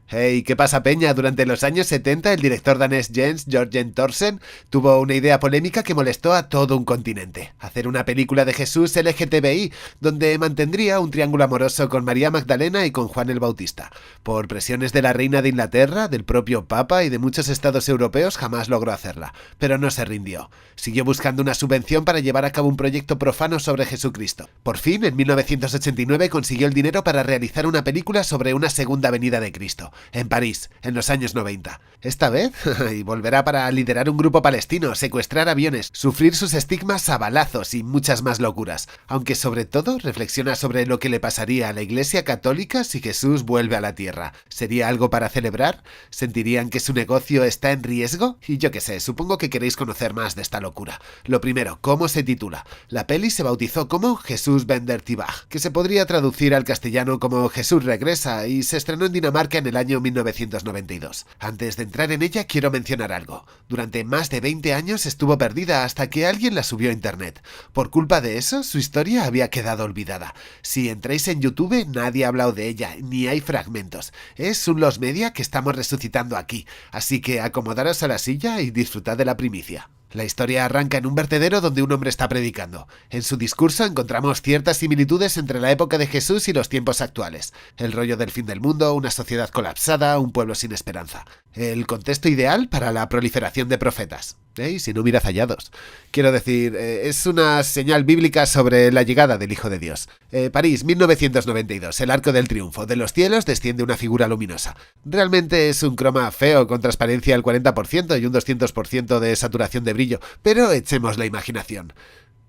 Hey, ¿qué pasa, peña? Durante los años 70, el director danés Jens Jørgen Thorsen tuvo una idea polémica que molestó a todo un continente: hacer una película de Jesús LGTBI, donde mantendría un triángulo amoroso con María Magdalena y con Juan el Bautista. Por presiones de la reina de Inglaterra, del propio Papa y de muchos estados europeos, jamás logró hacerla, pero no se rindió. Siguió buscando una subvención para llevar a cabo un proyecto profano sobre Jesucristo. Por fin, en 1989, consiguió el dinero para realizar una película sobre una segunda venida de Cristo, en París, en los años 90. Esta vez, y volverá para liderar un grupo palestino, secuestrar aviones, sufrir sus estigmas a balazos y muchas más locuras. Aunque sobre todo reflexiona sobre lo que le pasaría a la Iglesia Católica si Jesús vuelve a la tierra. ¿Sería algo para celebrar? ¿Sentirían que su negocio está en riesgo? Y yo qué sé, supongo que queréis conocer más de esta locura. Lo primero, ¿cómo se titula? La peli se bautizó como Jesús vender Tibaj, que se podría traducir al castellano como Jesús regresa, y se estrenó en Dinamarca en el año 1992. Antes de entrar en ella quiero mencionar algo. Durante más de 20 años estuvo perdida hasta que alguien la subió a internet. Por culpa de eso, su historia había quedado olvidada. Si entráis en YouTube, nadie ha hablado de ella, ni hay fragmentos. Es un Los Media que estamos resucitando aquí, así que acomodaros a la silla y disfrutad de la primicia. La historia arranca en un vertedero donde un hombre está predicando. En su discurso encontramos ciertas similitudes entre la época de Jesús y los tiempos actuales. El rollo del fin del mundo, una sociedad colapsada, un pueblo sin esperanza. El contexto ideal para la proliferación de profetas. Si no hubiera fallados. Quiero decir, es una señal bíblica sobre la llegada del Hijo de Dios. París, 1992, el Arco del Triunfo. De los cielos desciende una figura luminosa. Realmente es un croma feo con transparencia al 40% y un 200% de saturación de brillo, pero echemos la imaginación.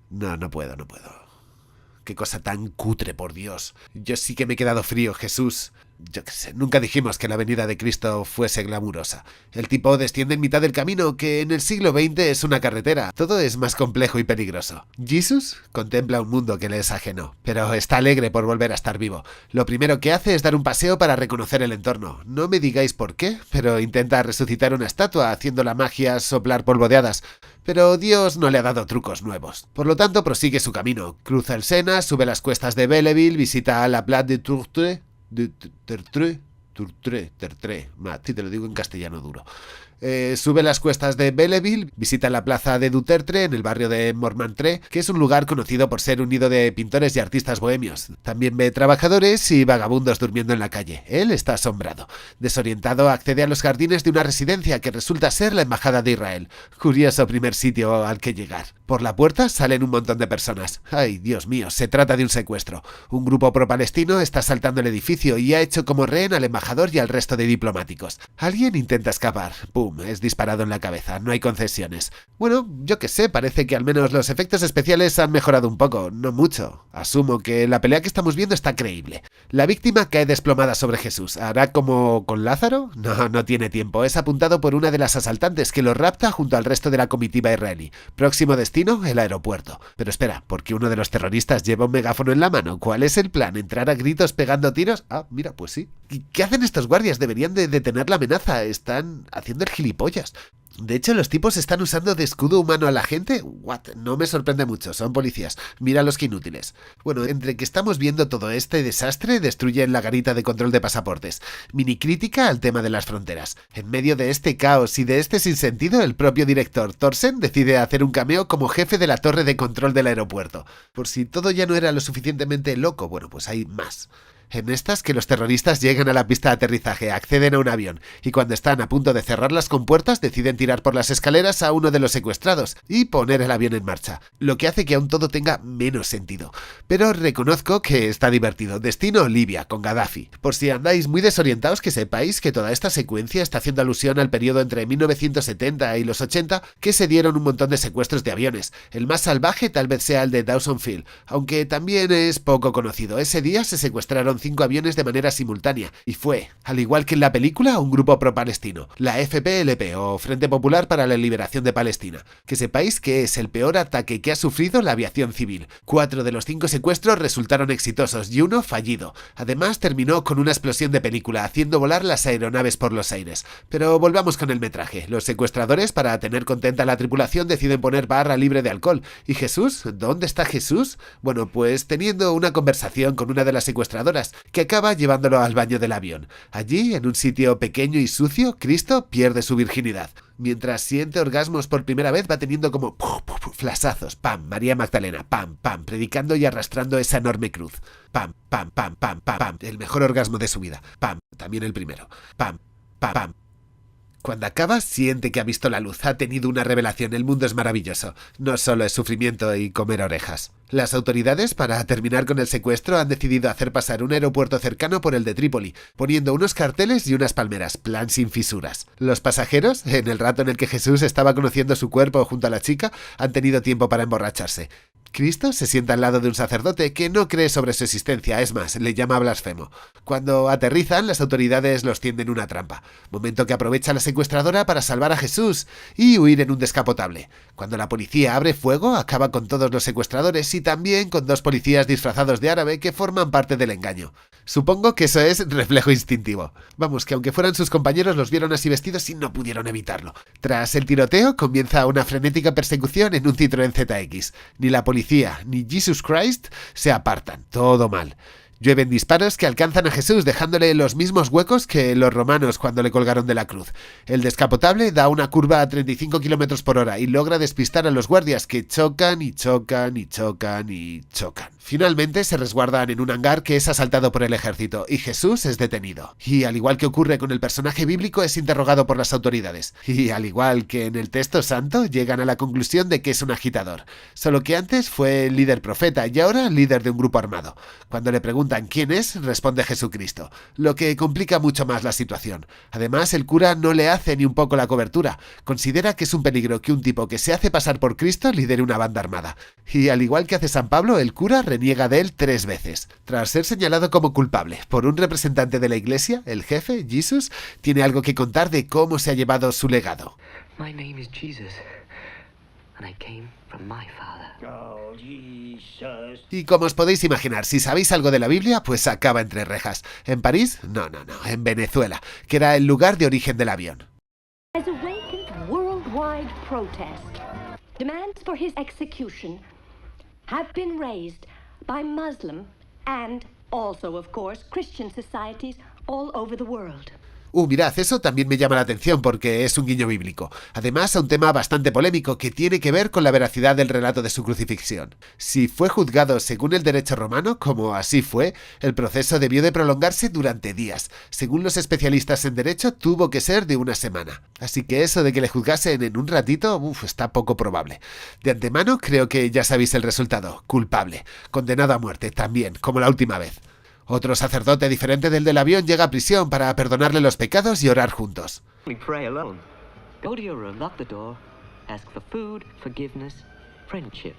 No puedo. Qué cosa tan cutre, por Dios. Yo sí que me he quedado frío, Jesús. Yo qué sé, nunca dijimos que la venida de Cristo fuese glamurosa. El tipo desciende en mitad del camino, que en el siglo XX es una carretera. Todo es más complejo y peligroso. Jesús contempla un mundo que le es ajeno, pero está alegre por volver a estar vivo. Lo primero que hace es dar un paseo para reconocer el entorno. No me digáis por qué, pero intenta resucitar una estatua haciendo la magia soplar polvo de hadas. Pero Dios no le ha dado trucos nuevos. Por lo tanto, prosigue su camino. Cruza el Sena, sube las cuestas de Belleville, visita la Place de Tourtre, Tertre, si te lo digo en castellano duro. Sube las cuestas de Belleville, visita la plaza de Dutertre en el barrio de Montmartre, que es un lugar conocido por ser un nido de pintores y artistas bohemios. También ve trabajadores y vagabundos durmiendo en la calle. Él está asombrado. Desorientado, accede a los jardines de una residencia que resulta ser la Embajada de Israel. Curioso primer sitio al que llegar. Por la puerta salen un montón de personas. ¡Ay, Dios mío! Se trata de un secuestro. Un grupo pro-palestino está asaltando el edificio y ha hecho como rehén al embajador y al resto de diplomáticos. Alguien intenta escapar. ¡Pum! Es disparado en la cabeza. No hay concesiones. Bueno, yo qué sé, parece que al menos los efectos especiales han mejorado un poco, no mucho. Asumo que la pelea que estamos viendo está creíble. La víctima cae desplomada sobre Jesús. ¿Hará como con Lázaro? No tiene tiempo. Es apuntado por una de las asaltantes que lo rapta junto al resto de la comitiva israelí. Próximo destino, el aeropuerto. Pero espera, ¿por qué uno de los terroristas lleva un megáfono en la mano? ¿Cuál es el plan? ¿Entrar a gritos pegando tiros? Ah, mira, pues sí. ¿Qué hacen estos guardias? Deberían de detener la amenaza. Están haciendo el gilipollas. De hecho, los tipos están usando de escudo humano a la gente. ¿What? No me sorprende mucho, son policías. Míralos que inútiles. Bueno, entre que estamos viendo todo este desastre, destruyen la garita de control de pasaportes. Mini crítica al tema de las fronteras. En medio de este caos y de este sinsentido, el propio director Thorsen decide hacer un cameo como jefe de la torre de control del aeropuerto. Por si todo ya no era lo suficientemente loco, bueno, pues hay más. En estas, que los terroristas llegan a la pista de aterrizaje, acceden a un avión, y cuando están a punto de cerrar las compuertas deciden tirar por las escaleras a uno de los secuestrados y poner el avión en marcha, lo que hace que aún todo tenga menos sentido. Pero reconozco que está divertido. Destino Libia, con Gaddafi. Por si andáis muy desorientados, que sepáis que toda esta secuencia está haciendo alusión al periodo entre 1970 y los 80, que se dieron un montón de secuestros de aviones. El más salvaje tal vez sea el de Dawson Field, aunque también es poco conocido. Ese día se secuestraron 5 aviones de manera simultánea, y fue, al igual que en la película, un grupo pro-palestino, la FPLP, o Frente Popular para la Liberación de Palestina. Que sepáis que es el peor ataque que ha sufrido la aviación civil. 4 de los 5 secuestros resultaron exitosos y 1 fallido. Además, terminó con una explosión de película, haciendo volar las aeronaves por los aires. Pero volvamos con el metraje. Los secuestradores, para tener contenta a la tripulación, deciden poner barra libre de alcohol. ¿Y Jesús? ¿Dónde está Jesús? Bueno, pues teniendo una conversación con una de las secuestradoras, fisuras, que acaba llevándolo al baño del avión. Allí, en un sitio pequeño y sucio, Cristo pierde su virginidad. Mientras siente orgasmos por primera vez, va teniendo como flasazos. Pam, María Magdalena, pam, pam, predicando y arrastrando esa enorme cruz. Pam, pam, pam, pam, pam, pam, el mejor orgasmo de su vida. Pam, también el primero. Pam, pam, pam. Cuando acaba, siente que ha visto la luz, ha tenido una revelación, el mundo es maravilloso, no solo es sufrimiento y comer orejas. Las autoridades, para terminar con el secuestro, han decidido hacer pasar un aeropuerto cercano por el de Trípoli, poniendo unos carteles y unas palmeras, plan sin fisuras. Los pasajeros, en el rato en el que Jesús estaba conociendo su cuerpo junto a la chica, han tenido tiempo para emborracharse. Cristo se sienta al lado de un sacerdote que no cree sobre su existencia, es más, le llama blasfemo. Cuando aterrizan, las autoridades los tienden una trampa, momento que aprovecha la secuestradora para salvar a Jesús y huir en un descapotable. Cuando la policía abre fuego, acaba con todos los secuestradores y también con 2 policías disfrazados de árabe que forman parte del engaño. Supongo que eso es reflejo instintivo. Vamos, que aunque fueran sus compañeros, los vieron así vestidos y no pudieron evitarlo. Tras el tiroteo, comienza una frenética persecución en un Citroën ZX. Ni la policía ni Jesus Christ se apartan. Todo mal. Llueven disparos que alcanzan a Jesús dejándole los mismos huecos que los romanos cuando le colgaron de la cruz. El descapotable da una curva a 35 km por hora y logra despistar a los guardias que chocan y chocan y chocan y chocan. Finalmente se resguardan en un hangar que es asaltado por el ejército y Jesús es detenido. Y al igual que ocurre con el personaje bíblico, es interrogado por las autoridades. Y al igual que en el texto santo, llegan a la conclusión de que es un agitador. Solo que antes fue líder profeta y ahora líder de un grupo armado. Cuando le preguntan quién es, responde Jesucristo, lo que complica mucho más la situación. Además, el cura no le hace ni un poco la cobertura. Considera que es un peligro que un tipo que se hace pasar por Cristo lidere una banda armada. Y al igual que hace San Pablo, el cura reniega de él 3 veces. Tras ser señalado como culpable por un representante de la iglesia, el jefe, Jesús, tiene algo que contar de cómo se ha llevado su legado. My name is Jesus, and I came from my Father. Oh, Jesus. Y como os podéis imaginar, si sabéis algo de la Biblia, pues acaba entre rejas. ¿En París? No, en Venezuela, que era el lugar de origen del avión. Has awakened worldwide protest. Demands for his execution have been raised by Muslim and also, of course, Christian societies all over the world. Mirad, eso también me llama la atención porque es un guiño bíblico. Además, a un tema bastante polémico que tiene que ver con la veracidad del relato de su crucifixión. Si fue juzgado según el derecho romano, como así fue, el proceso debió de prolongarse durante días. Según los especialistas en derecho, tuvo que ser de una semana. Así que eso de que le juzgasen en un ratito, está poco probable. De antemano, creo que ya sabéis el resultado. Culpable. Condenado a muerte, también, como la última vez. Otro sacerdote diferente del avión llega a prisión para perdonarle los pecados y orar juntos. We pray alone. Go to your room, lock the door, ask for food, forgiveness, friendship.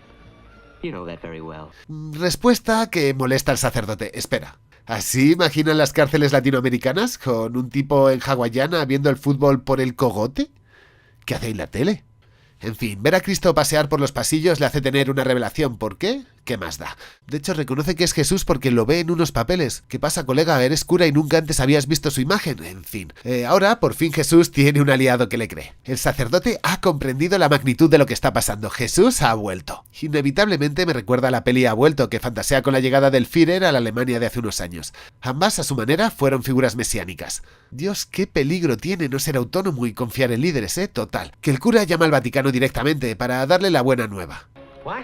You know that very well. Respuesta que molesta al sacerdote. Espera. ¿Así imaginan las cárceles latinoamericanas? ¿Con un tipo en hawaiana viendo el fútbol por el cogote? ¿Qué hace en la tele? En fin, ver a Cristo pasear por los pasillos le hace tener una revelación. ¿Por qué? ¿Qué más da? De hecho, reconoce que es Jesús porque lo ve en unos papeles. ¿Qué pasa, colega? Eres cura y nunca antes habías visto su imagen. En fin. Ahora, por fin Jesús tiene un aliado que le cree. El sacerdote ha comprendido la magnitud de lo que está pasando. Jesús ha vuelto. Inevitablemente me recuerda a la peli Ha vuelto, que fantasea con la llegada del Führer a la Alemania de hace unos años. Ambas, a su manera, fueron figuras mesiánicas. Dios, qué peligro tiene no ser autónomo y confiar en líderes, Total. Que el cura llama al Vaticano directamente para darle la buena nueva. What?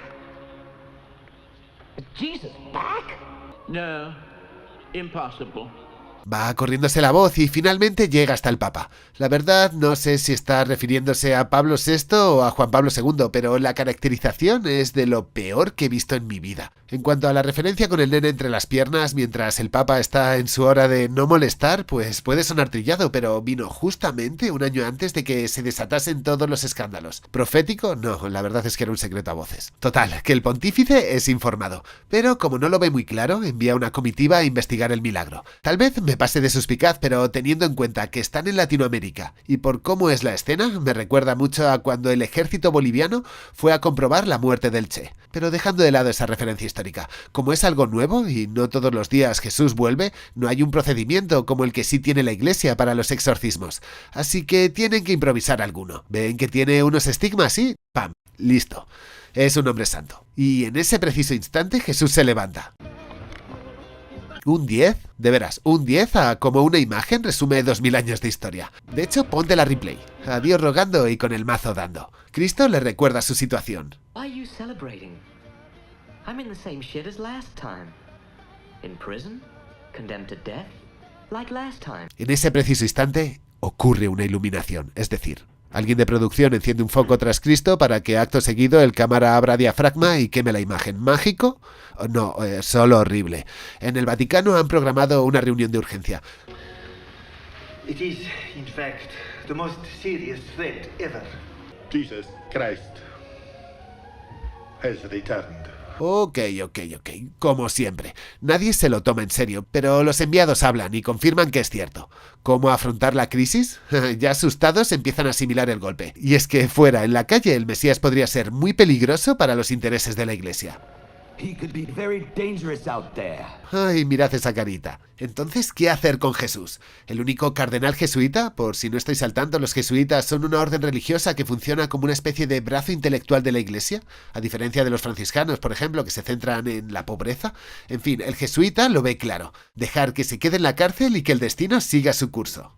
Is Jesus back? No, impossible. Va corriéndose la voz y finalmente llega hasta el Papa. La verdad, no sé si está refiriéndose a Pablo VI o a Juan Pablo II, pero la caracterización es de lo peor que he visto en mi vida. En cuanto a la referencia con el nene entre las piernas mientras el Papa está en su hora de no molestar, pues puede sonar trillado, pero vino justamente un año antes de que se desatasen todos los escándalos. ¿Profético? No, la verdad es que era un secreto a voces. Total, que el pontífice es informado, pero como no lo ve muy claro, envía una comitiva a investigar el milagro. Tal vez me pase de suspicaz, pero teniendo en cuenta que están en Latinoamérica y por cómo es la escena, me recuerda mucho a cuando el ejército boliviano fue a comprobar la muerte del Che. Pero dejando de lado esa referencia histórica, como es algo nuevo y no todos los días Jesús vuelve, no hay un procedimiento como el que sí tiene la iglesia para los exorcismos. Así que tienen que improvisar alguno. Ven que tiene unos estigmas y ¡pam! Listo. Es un hombre santo. Y en ese preciso instante Jesús se levanta. ¿Un 10? De veras, un 10 a como una imagen resume 2000 años de historia. De hecho, ponte la replay. A Dios rogando y con el mazo dando. Cristo le recuerda su situación. Why are you celebrating? I'm in the same shit as last time. In prison, condemned to death, like last time. En ese preciso instante ocurre una iluminación, es decir, alguien de producción enciende un foco tras Cristo para que acto seguido el cámara abra diafragma y queme la imagen. ¿Mágico? No, solo horrible. En el Vaticano han programado una reunión de urgencia. It is, in fact, the most serious threat ever. Jesus Christ has returned. Ok, como siempre. Nadie se lo toma en serio, pero los enviados hablan y confirman que es cierto. ¿Cómo afrontar la crisis? Ya asustados empiezan a asimilar el golpe. Y es que fuera, en la calle, el Mesías podría ser muy peligroso para los intereses de la Iglesia. He could be very dangerous out there. Ay, mirad esa carita. Entonces, ¿qué hacer con Jesús? ¿El único cardenal jesuita? Por si no estáis al tanto, los jesuitas son una orden religiosa que funciona como una especie de brazo intelectual de la Iglesia, a diferencia de los franciscanos, por ejemplo, que se centran en la pobreza. En fin, el jesuita lo ve claro. Dejar que se quede en la cárcel y que el destino siga su curso.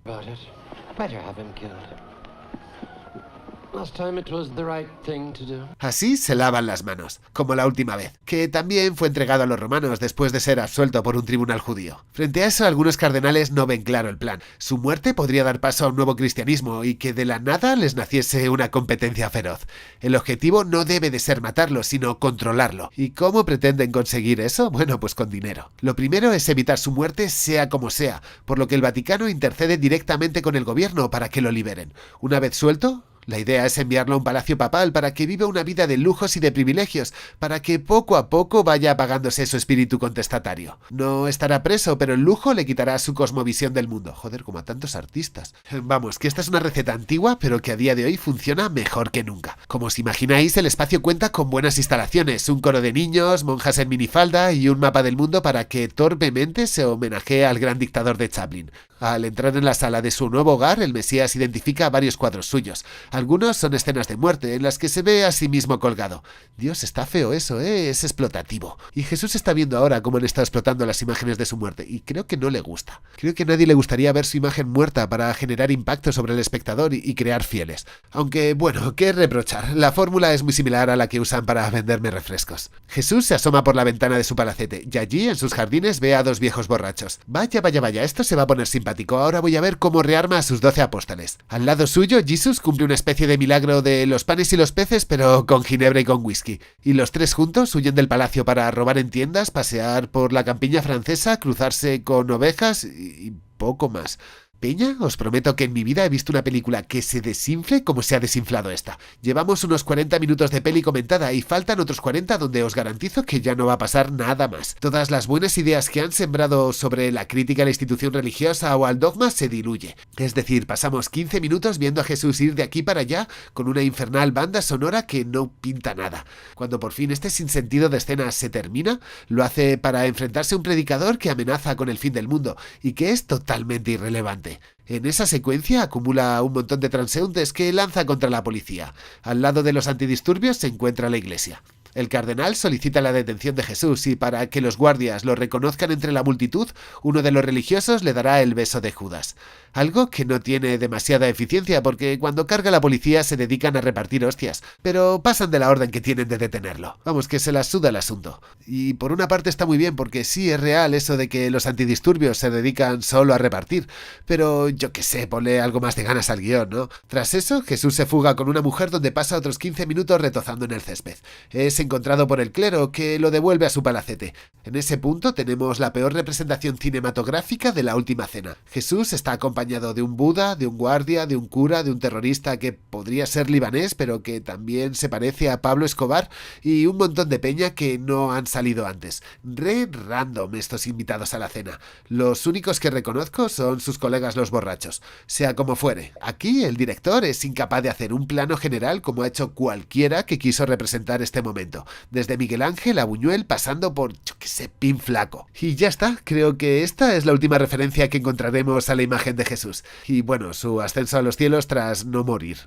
Así se lavan las manos, como la última vez, que también fue entregado a los romanos después de ser absuelto por un tribunal judío. Frente a eso, algunos cardenales no ven claro el plan. Su muerte podría dar paso a un nuevo cristianismo y que de la nada les naciese una competencia feroz. El objetivo no debe de ser matarlo, sino controlarlo. ¿Y cómo pretenden conseguir eso? Bueno, pues con dinero. Lo primero es evitar su muerte sea como sea, por lo que el Vaticano intercede directamente con el gobierno para que lo liberen. Una vez suelto, la idea es enviarlo a un palacio papal para que viva una vida de lujos y de privilegios, para que poco a poco vaya apagándose su espíritu contestatario. No estará preso, pero el lujo le quitará su cosmovisión del mundo. Joder, como a tantos artistas. Vamos, que esta es una receta antigua, pero que a día de hoy funciona mejor que nunca. Como os imagináis, el espacio cuenta con buenas instalaciones, un coro de niños, monjas en minifalda y un mapa del mundo para que torpemente se homenajee al gran dictador de Chaplin. Al entrar en la sala de su nuevo hogar, el Mesías identifica varios cuadros suyos. Algunos son escenas de muerte, en las que se ve a sí mismo colgado. Dios, está feo eso, es explotativo. Y Jesús está viendo ahora cómo han estado explotando las imágenes de su muerte, y creo que no le gusta. Creo que a nadie le gustaría ver su imagen muerta para generar impacto sobre el espectador y crear fieles. Aunque, bueno, qué reprochar. La fórmula es muy similar a la que usan para venderme refrescos. Jesús se asoma por la ventana de su palacete, y allí, en sus jardines, ve a dos viejos borrachos. Vaya, esto se va a poner simpático. Ahora voy a ver cómo rearma a sus 12 apóstoles. Al lado suyo, Jesús cumple una especie de milagro de los panes y los peces, pero con ginebra y con whisky. Y los tres juntos huyen del palacio para robar en tiendas, pasear por la campiña francesa, cruzarse con ovejas y poco más. Peña, os prometo que en mi vida he visto una película que se desinfle como se ha desinflado esta. Llevamos unos 40 minutos de peli comentada y faltan otros 40 donde os garantizo que ya no va a pasar nada más. Todas las buenas ideas que han sembrado sobre la crítica a la institución religiosa o al dogma se diluye. Es decir, pasamos 15 minutos viendo a Jesús ir de aquí para allá con una infernal banda sonora que no pinta nada. Cuando por fin este sinsentido de escenas se termina, lo hace para enfrentarse a un predicador que amenaza con el fin del mundo y que es totalmente irrelevante. En esa secuencia acumula un montón de transeúntes que lanza contra la policía. Al lado de los antidisturbios se encuentra la iglesia. El cardenal solicita la detención de Jesús y para que los guardias lo reconozcan entre la multitud, uno de los religiosos le dará el beso de Judas. Algo que no tiene demasiada eficiencia porque cuando carga la policía se dedican a repartir hostias, pero pasan de la orden que tienen de detenerlo. Vamos, que se las suda el asunto. Y por una parte está muy bien porque sí es real eso de que los antidisturbios se dedican solo a repartir, pero yo qué sé, ponle algo más de ganas al guión, ¿no? Tras eso, Jesús se fuga con una mujer donde pasa otros 15 minutos retozando en el césped. Es encontrado por el clero, que lo devuelve a su palacete. En ese punto tenemos la peor representación cinematográfica de la última cena. Jesús está acompañado de un Buda, de un guardia, de un cura, de un terrorista que podría ser libanés, pero que también se parece a Pablo Escobar, y un montón de peña que no han salido antes. Re random estos invitados a la cena. Los únicos que reconozco son sus colegas los borrachos. Sea como fuere, aquí el director es incapaz de hacer un plano general como ha hecho cualquiera que quiso representar este momento. Desde Miguel Ángel a Buñuel pasando por, yo qué sé, Pin Flaco. Y ya está, creo que esta es la última referencia que encontraremos a la imagen de Jesús. Y bueno, su ascenso a los cielos tras no morir.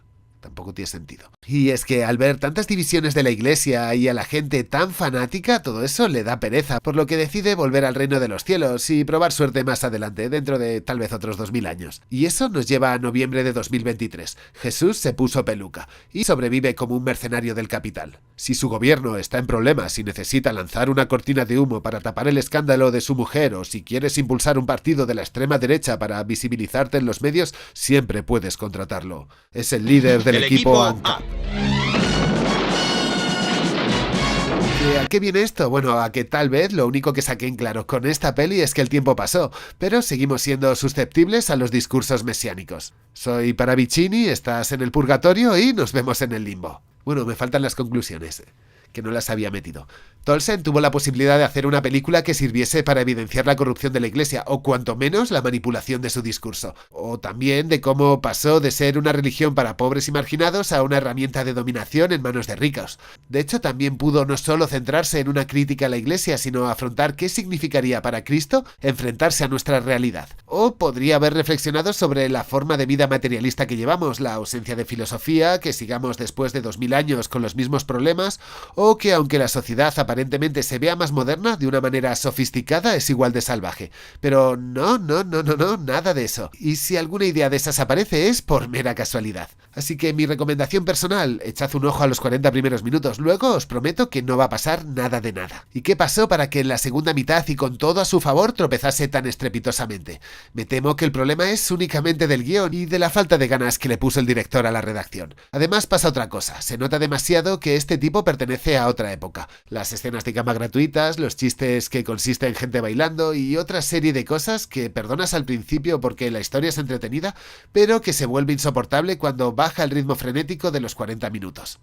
Tampoco tiene sentido. Y es que al ver tantas divisiones de la iglesia y a la gente tan fanática, todo eso le da pereza, por lo que decide volver al reino de los cielos y probar suerte más adelante, dentro de tal vez otros 2000 años. Y eso nos lleva a noviembre de 2023. Jesús se puso peluca y sobrevive como un mercenario del capital. Si su gobierno está en problemas y necesita lanzar una cortina de humo para tapar el escándalo de su mujer, o si quieres impulsar un partido de la extrema derecha para visibilizarte en los medios, siempre puedes contratarlo. Es el líder del equipo ANCAP. ¿A qué viene esto? Bueno, a que tal vez lo único que saqué en claro con esta peli es que el tiempo pasó, pero seguimos siendo susceptibles a los discursos mesiánicos. Soy Paravicini, estás en el purgatorio y nos vemos en el limbo. Bueno, me faltan las conclusiones, que no las había metido. Tolkien tuvo la posibilidad de hacer una película que sirviese para evidenciar la corrupción de la iglesia, o cuanto menos la manipulación de su discurso, o también de cómo pasó de ser una religión para pobres y marginados a una herramienta de dominación en manos de ricos. De hecho, también pudo no solo centrarse en una crítica a la iglesia, sino afrontar qué significaría para Cristo enfrentarse a nuestra realidad. O podría haber reflexionado sobre la forma de vida materialista que llevamos, la ausencia de filosofía, que sigamos después de 2000 años con los mismos problemas, o que aunque la sociedad aparentemente se vea más moderna, de una manera sofisticada es igual de salvaje. Pero no, nada de eso. Y si alguna idea de esas aparece es por mera casualidad. Así que mi recomendación personal, echad un ojo a los 40 primeros minutos, luego os prometo que no va a pasar nada de nada. ¿Y qué pasó para que en la segunda mitad y con todo a su favor tropezase tan estrepitosamente? Me temo que el problema es únicamente del guión y de la falta de ganas que le puso el director a la redacción. Además pasa otra cosa, se nota demasiado que este tipo pertenece a otra época. Las escenas de cama gratuitas, los chistes que consisten en gente bailando y otra serie de cosas que perdonas al principio porque la historia es entretenida, pero que se vuelve insoportable cuando baja el ritmo frenético de los 40 minutos.